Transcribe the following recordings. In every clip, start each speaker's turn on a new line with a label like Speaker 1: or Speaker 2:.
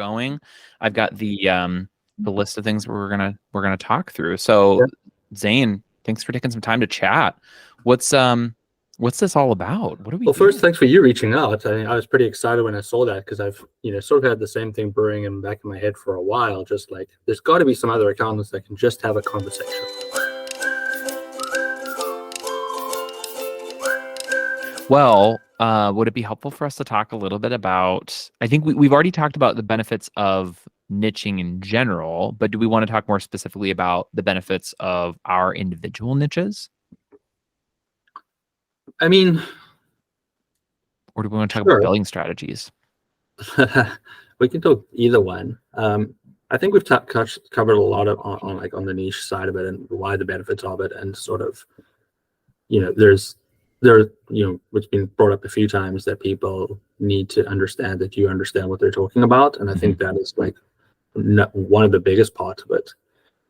Speaker 1: going, I've got the list of things we're gonna talk through. So, Zane, thanks for taking some time to chat. What's this all about? What are we
Speaker 2: Well,
Speaker 1: doing?
Speaker 2: first, thanks for you reaching out. I was pretty excited when I saw that because I've, sort of had the same thing brewing in the back of my head for a while. Just like, there's got to be some other accountants that can just have a conversation.
Speaker 1: Well, would it be helpful for us to talk a little bit about, I think we've already talked about the benefits of niching in general, but do we want to talk more specifically about the benefits of our individual niches?
Speaker 2: I mean,
Speaker 1: Or do we want to talk
Speaker 2: sure.
Speaker 1: about building strategies?
Speaker 2: We can talk either one. I think we've covered a lot of on the niche side of it and why the benefits of it, and sort of, what's been brought up a few times, that people need to understand that you understand what they're talking about, and I think that is like one of the biggest parts of it.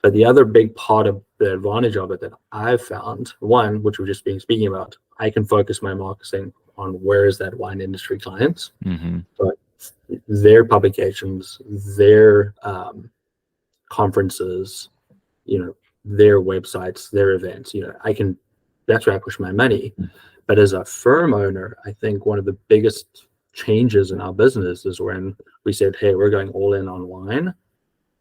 Speaker 2: But the other big part of the advantage of it that I've found, one, which we've just been speaking about, I can focus my marketing on where is that wine industry clients, but their publications, their conferences, their websites, their events. That's where I push my money. But as a firm owner, I think one of the biggest changes in our business is when we said, hey, we're going all in on wine.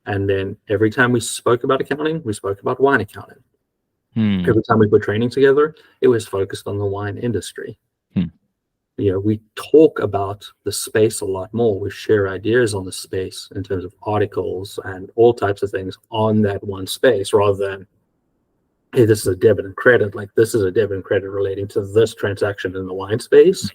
Speaker 2: And then every time we spoke about accounting, we spoke about wine accounting. Every time we put training together, it was focused on the wine industry. We talk about the space a lot more. We share ideas on the space in terms of articles and all types of things on that one space, rather than, hey, this is a debit and credit. Like, this is a debit and credit relating to this transaction in the wine space.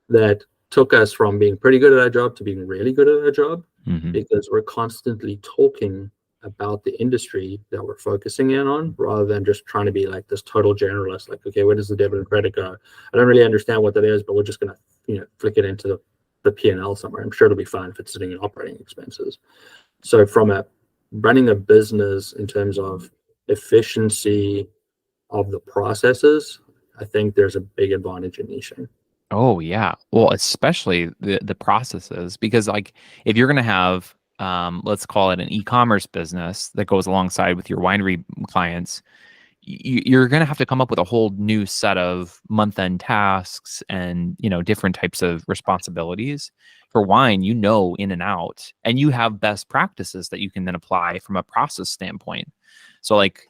Speaker 2: That took us from being pretty good at our job to being really good at our job, because we're constantly talking about the industry that we're focusing in on, rather than just trying to be like this total generalist. Like, okay, where does the debit and credit go? I don't really understand what that is, but we're just going to, flick it into the P&L somewhere. I'm sure it'll be fine if it's sitting in operating expenses. So from running a business in terms of efficiency of the processes, I think there's a big advantage in niching.
Speaker 1: Oh yeah. Well, especially the processes, because like if you're going to have, let's call it an e-commerce business that goes alongside with your winery clients, you're going to have to come up with a whole new set of month-end tasks and, different types of responsibilities. For wine, in and out, and you have best practices that you can then apply from a process standpoint. So like,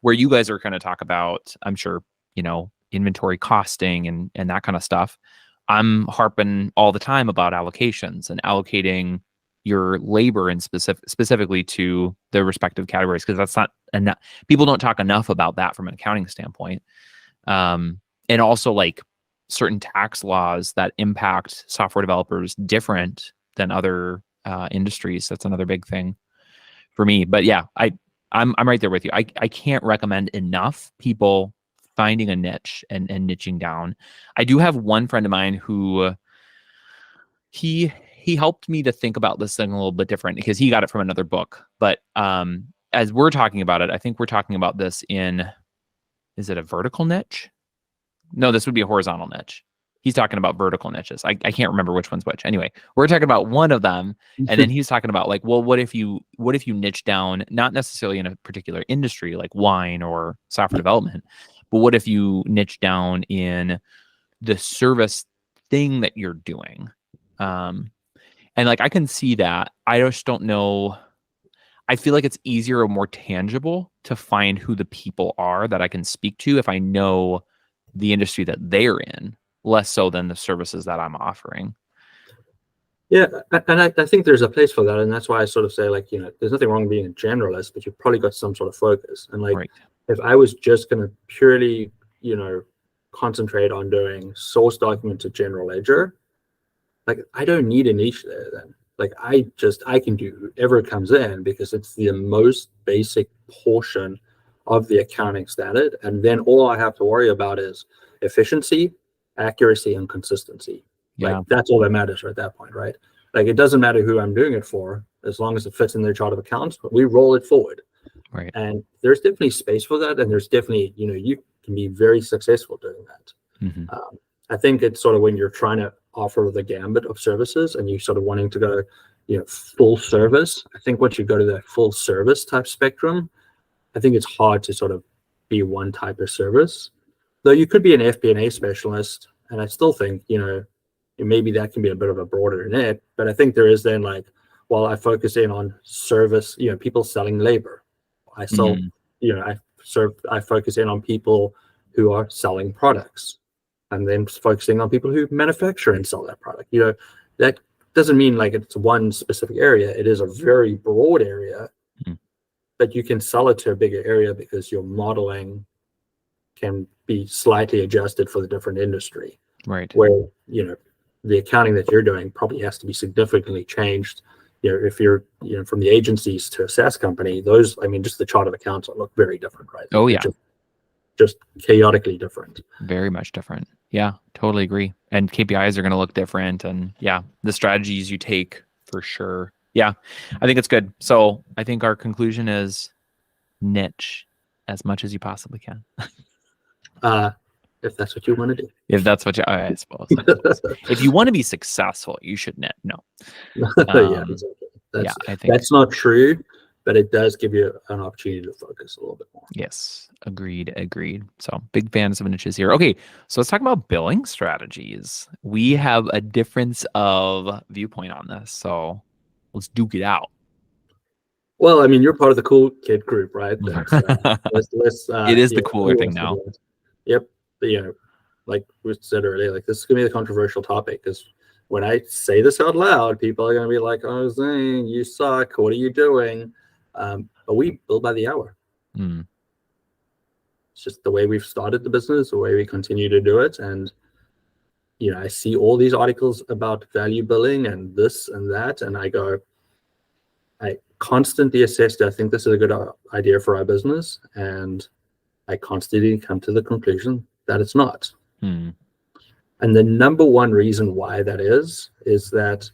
Speaker 1: where you guys are going to talk about, I'm sure, inventory costing and that kind of stuff. I'm harping all the time about allocations and allocating your labor and specifically to the respective categories, because that's not enough. People don't talk enough about that from an accounting standpoint. And also like certain tax laws that impact software developers different than other industries. That's another big thing for me. But yeah, I'm right there with you. I can't recommend enough people finding a niche and niching down. I do have one friend of mine who he helped me to think about this thing a little bit different, because he got it from another book. But as we're talking about it, I think we're talking about this in, is it a vertical niche? No, this would be a horizontal niche. He's talking about vertical niches. I can't remember which one's which. Anyway, we're talking about one of them, and then he's talking about like, well, what if you niche down, not necessarily in a particular industry like wine or software development, but what if you niche down in the service thing that you're doing? And like, I can see that. I just don't know. I feel like it's easier or more tangible to find who the people are that I can speak to if I know the industry that they're in, less so than the services that I'm offering.
Speaker 2: Yeah, and I think there's a place for that, and that's why I sort of say, like, there's nothing wrong with being a generalist, but you've probably got some sort of focus. And like, if I was just going to purely, concentrate on doing source document to general ledger, like, I don't need a niche there then. Like, I can do whatever comes in, because it's the most basic portion of the accounting standard. And then all I have to worry about is efficiency, accuracy, and consistency. Like, that's all that matters at that point, right? Like, it doesn't matter who I'm doing it for, as long as it fits in their chart of accounts, but we roll it forward.
Speaker 1: Right.
Speaker 2: And there's definitely space for that. And there's definitely, you can be very successful doing that. I think it's sort of when you're trying to offer the gambit of services and you sort of wanting to go, full service. I think once you go to that full service type spectrum, I think it's hard to sort of be one type of service. Though you could be an FP&A specialist, and I still think, maybe that can be a bit of a broader net. But I think there is then like, while I focus in on service, people selling labor. I sell, I focus in on people who are selling products, and then focusing on people who manufacture and sell that product. That doesn't mean like it's one specific area. It is a very broad area, but you can sell it to a bigger area because your modeling can be slightly adjusted for the different industry.
Speaker 1: Right.
Speaker 2: Where, the accounting that you're doing probably has to be significantly changed. If you're, from the agencies to a SaaS company, those, just the chart of accounts look very different, right?
Speaker 1: Oh, yeah.
Speaker 2: Just chaotically different.
Speaker 1: Very much different. Yeah, totally agree. And KPIs are going to look different. And yeah, the strategies you take for sure. Yeah, I think it's good. So I think our conclusion is niche as much as you possibly can.
Speaker 2: If that's what you want to do.
Speaker 1: If that's what I suppose. If you want to be successful, you should net. No.
Speaker 2: Yeah, exactly.
Speaker 1: I think
Speaker 2: that's not true, but it does give you an opportunity to focus a little bit more.
Speaker 1: Yes, agreed. So big fans of niches here. Okay, so let's talk about billing strategies. We have a difference of viewpoint on this, so let's duke it out.
Speaker 2: Well, you're part of the cool kid group, right?
Speaker 1: It is the cooler thing now.
Speaker 2: Yep. Like we said earlier, like this is gonna be a controversial topic because when I say this out loud, people are gonna be like, "Oh, Zane, you suck. What are you doing?" But we bill by the hour. It's just the way we've started the business, the way we continue to do it, and I see all these articles about value billing and this and that, and I constantly assess, do I think this is a good idea for our business? And I constantly come to the conclusion that it's not. And the number one reason why that is that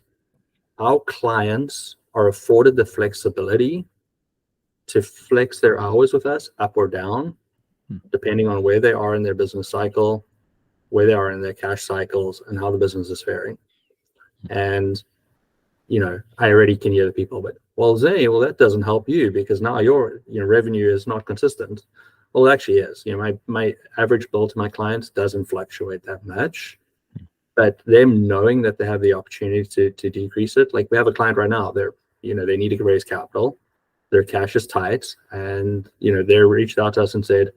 Speaker 2: our clients are afforded the flexibility to flex their hours with us up or down, depending on where they are in their business cycle, where they are in their cash cycles, and how the business is faring. And, I already can hear the people, but, well, Zane, that doesn't help you because now your revenue is not consistent. Well, it actually is. My average bill to my clients doesn't fluctuate that much, but them knowing that they have the opportunity to decrease it. Like we have a client right now, they need to raise capital, their cash is tight, and they reached out to us and said,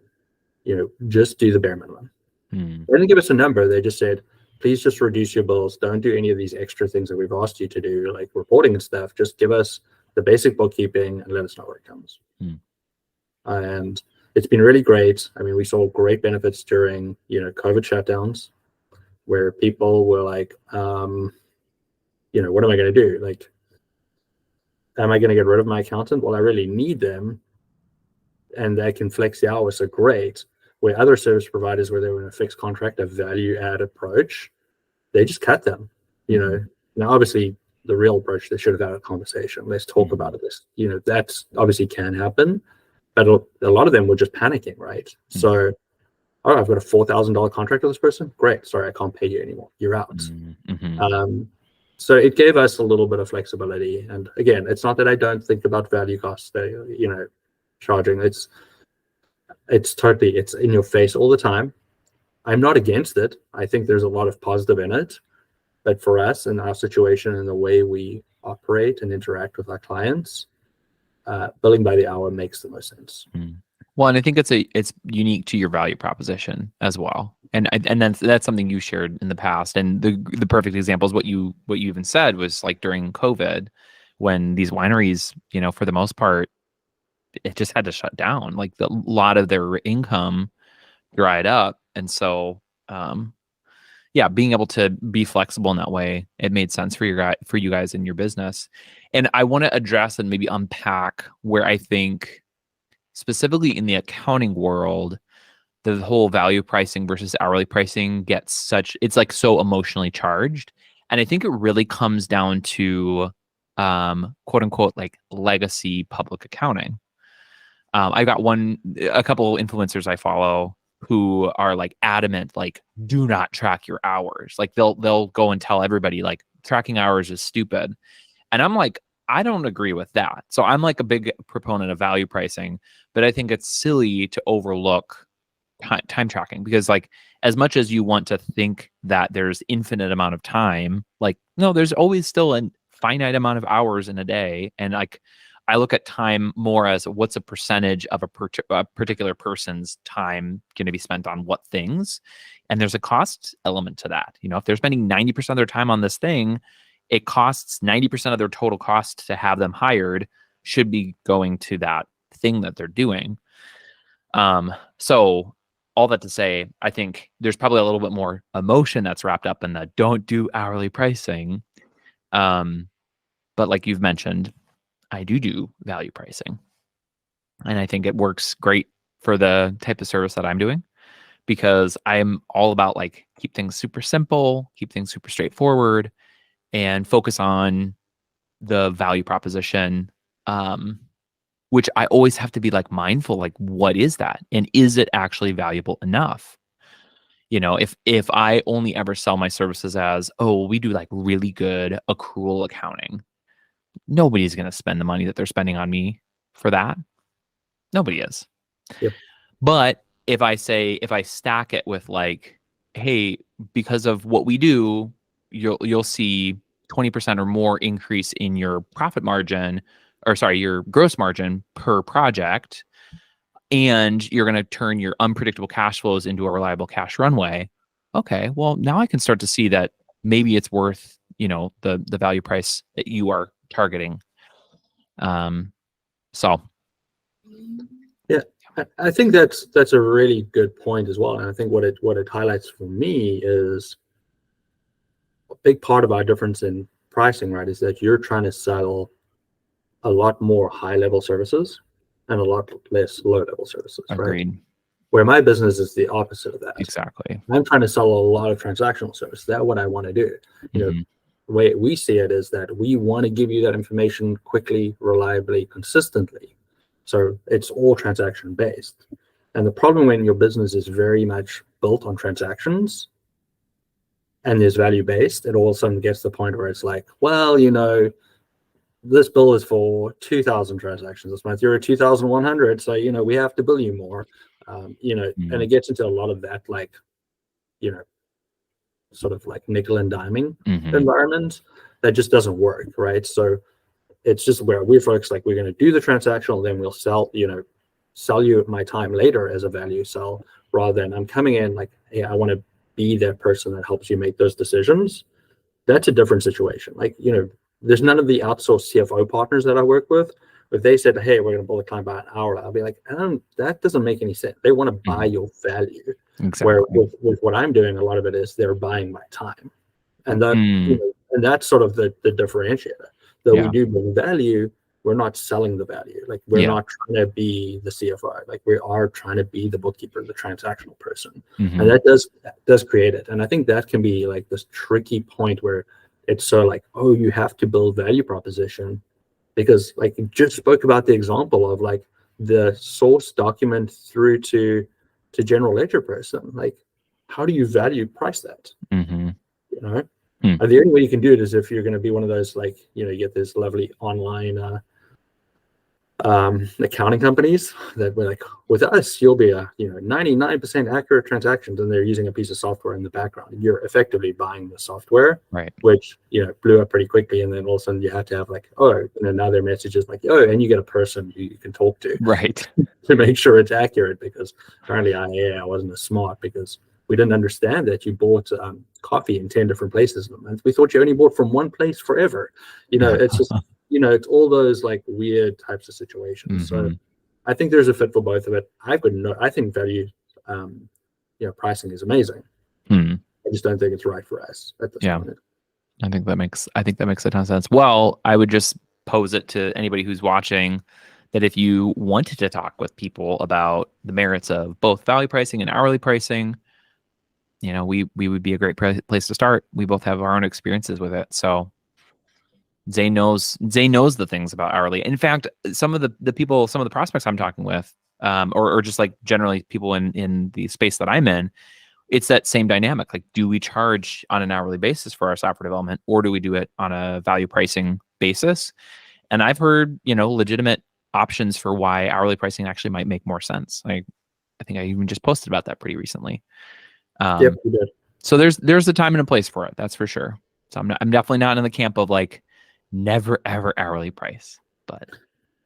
Speaker 2: just do the bare minimum. They didn't give us a number. They just said, please just reduce your bills. Don't do any of these extra things that we've asked you to do, like reporting and stuff. Just give us the basic bookkeeping and let us know where it comes. And it's been really great. We saw great benefits during, COVID shutdowns where people were like, what am I going to do? Like, am I going to get rid of my accountant? Well, I really need them. And they can flex the hours, so great. Where other service providers, where they were in a fixed contract, a value add approach, they just cut them. Now, obviously, the real approach, they should have had a conversation. Let's talk about it. That's obviously can happen. But a lot of them were just panicking, right? So, I've got a $4,000 contract with this person. Great. Sorry, I can't pay you anymore. You're out. So it gave us a little bit of flexibility. And again, it's not that I don't think about value costs, charging. It's in your face all the time. I'm not against it. I think there's a lot of positive in it. But for us and our situation and the way we operate and interact with our clients, billing by the hour makes the most sense.
Speaker 1: Well, and I think it's unique to your value proposition as well, and that's something you shared in the past. And the perfect example is what you even said was like during COVID, when these wineries, for the most part, it just had to shut down. Like a lot of their income dried up, and so being able to be flexible in that way, it made sense for you guys in your business. And I want to address and maybe unpack where I think, specifically in the accounting world, the whole value pricing versus hourly pricing it's like so emotionally charged. And I think it really comes down to quote unquote like legacy public accounting. I've got a couple influencers I follow who are like adamant, like, do not track your hours. Like they'll go and tell everybody like tracking hours is stupid. And I'm like, I don't agree with that. So I'm like a big proponent of value pricing, but I think it's silly to overlook time tracking, because like as much as you want to think that there's infinite amount of time, like no, there's always still a finite amount of hours in a day. And like I look at time more as what's a percentage of a particular person's time going to be spent on what things. And there's a cost element to that. If they're spending 90% of their time on this thing, it costs 90% of their total cost to have them hired should be going to that thing that they're doing. So all that to say, I think there's probably a little bit more emotion that's wrapped up in the don't do hourly pricing. But like you've mentioned, I do value pricing. And I think it works great for the type of service that I'm doing, because I'm all about like keep things super simple, keep things super straightforward, and focus on the value proposition. Which I always have to be like mindful, like what is that? And is it actually valuable enough? If I only ever sell my services as, oh, we do like really good accrual accounting, nobody's going to spend the money that they're spending on me for that. Nobody is.
Speaker 2: Yep.
Speaker 1: But if I stack it with like, hey, because of what we do, you'll see 20% or more increase in your profit margin, or sorry, your gross margin per project, and you're going to turn your unpredictable cash flows into a reliable cash runway. Okay, well, now I can start to see that maybe it's worth, the value price that you are targeting. So
Speaker 2: Yeah, I think that's a really good point as well. And I think what it highlights for me is a big part of our difference in pricing, right, is that you're trying to sell a lot more high-level services and a lot less low-level services,
Speaker 1: agreed.
Speaker 2: right? Where my business is the opposite of that.
Speaker 1: Exactly.
Speaker 2: I'm trying to sell a lot of transactional service. That's what I want to do. The way we see it is that we want to give you that information quickly, reliably, consistently. So it's all transaction based. And the problem when your business is very much built on transactions and is value based, it all of a sudden gets to the point where it's like, well, this bill is for 2,000 transactions this month. You're at 2,100, so we have to bill you more. And it gets into a lot of that, like, sort of like nickel and diming environment that just doesn't work, right? So it's just where we're focused, like we're going to do the transactional, then we'll sell you my time later as a value sell, rather than I'm coming in like, hey, I want to be that person that helps you make those decisions. That's a different situation. Like, there's none of the outsourced CFO partners that I work with. If they said, hey, we're going to bill a client by an hour, I'll be like, that doesn't make any sense. They want to buy your value.
Speaker 1: Exactly.
Speaker 2: Where with what I'm doing, a lot of it is they're buying my time. And that, and that's sort of the differentiator. Though we do bring value, we're not selling the value. Like we're not trying to be the CFO. Like we are trying to be the bookkeeper, the transactional person. And that does create it. And I think that can be like this tricky point where it's so like, oh, you have to build value proposition, because like you just spoke about the example of like the source document through to general ledger person. Like, how do you value price that? And the only way you can do it is if you're going to be one of those, like, you get this lovely online accounting companies that were like, with us, you'll be a 99% accurate transactions, and they're using a piece of software in the background. You're effectively buying the software,
Speaker 1: right?
Speaker 2: Which blew up pretty quickly, and then all of a sudden you have to have like, now their message is like, and you get a person you can talk to,
Speaker 1: right,
Speaker 2: to make sure it's accurate, because apparently I wasn't as smart, because we didn't understand that you bought coffee in 10 different places in a month. We thought you only bought from one place forever. It's just it's all those like weird types of situations. So I think there's a fit for both of it. I think value pricing is amazing. I just don't think it's right for us at this point.
Speaker 1: I think that makes a ton of sense. Well, I would just pose it to anybody who's watching that if you wanted to talk with people about the merits of both value pricing and hourly pricing, we would be a great place to start. We both have our own experiences with it. So Zane knows the things about hourly. In fact, some of the prospects I'm talking with, or just like generally people in the space that I'm in, it's that same dynamic. Like, do we charge on an hourly basis for our software development, or do we do it on a value pricing basis. And I've heard, legitimate options for why hourly pricing actually might make more sense. I think I even just posted about that pretty recently.
Speaker 2: Yep, you did.
Speaker 1: So there's a time and a place for it. That's for sure. So I'm definitely not in the camp of like never ever hourly price, but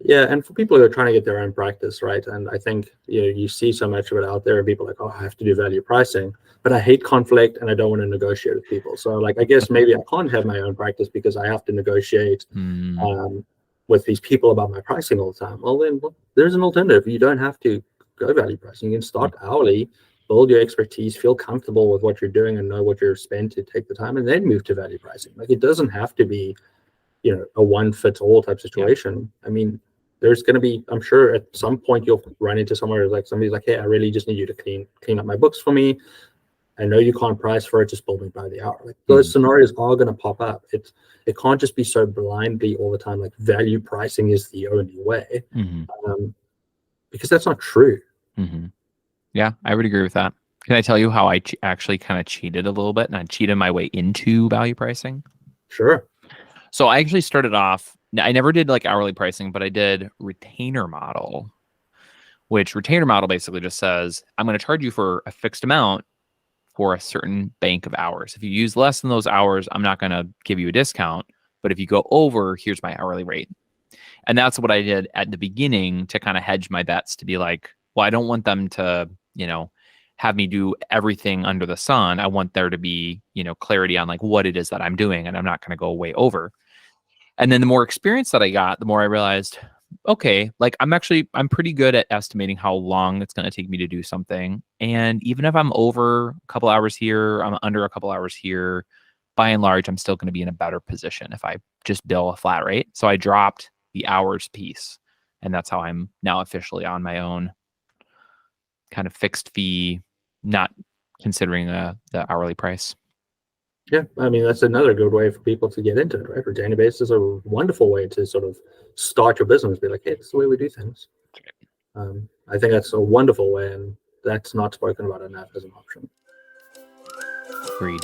Speaker 2: Yeah, and for people who are trying to get their own practice, right? And I think you see so much of it out there, and people are like, oh, I have to do value pricing, but I hate conflict and I don't want to negotiate with people. So like, I guess maybe I can't have my own practice because I have to negotiate with these people about my pricing all the time. Well, then there's an alternative. You don't have to go value pricing. You can start hourly, build your expertise, feel comfortable with what you're doing, and know what you're spent to take the time, and then move to value pricing. Like, it doesn't have to be a one fits all type situation. I mean, there's going to be, I'm sure at some point you'll run into somewhere like somebody's like, hey, I really just need you to clean up my books for me. I know you can't price for it, just bill me by the hour. Like, those scenarios are going to pop up. It can't just be so blindly all the time like value pricing is the only way, because that's not true.
Speaker 1: Yeah, I would agree with that. Can I tell you how I actually kind of cheated a little bit, and I cheated my way into value pricing?
Speaker 2: Sure.
Speaker 1: So I actually started off, I never did like hourly pricing, but I did retainer model, which retainer model basically just says, I'm going to charge you for a fixed amount for a certain bank of hours. If you use less than those hours, I'm not going to give you a discount. But if you go over, here's my hourly rate. And that's what I did at the beginning to kind of hedge my bets, to be like, well, I don't want them to, have me do everything under the sun. I want there to be, clarity on like what it is that I'm doing, and I'm not going to go way over. And then the more experience that I got, the more I realized, okay, like I'm pretty good at estimating how long it's going to take me to do something. And even if I'm over a couple hours here, I'm under a couple hours here, by and large, I'm still going to be in a better position if I just bill a flat rate. So I dropped the hours piece, and that's how I'm now officially on my own kind of fixed fee, not considering the hourly price.
Speaker 2: Yeah, I mean, that's another good way for people to get into it, right? Retainer base is a wonderful way to sort of start your business, be like, hey, this is the way we do things. I think that's a wonderful way, and that's not spoken about enough as an option.
Speaker 1: Agreed.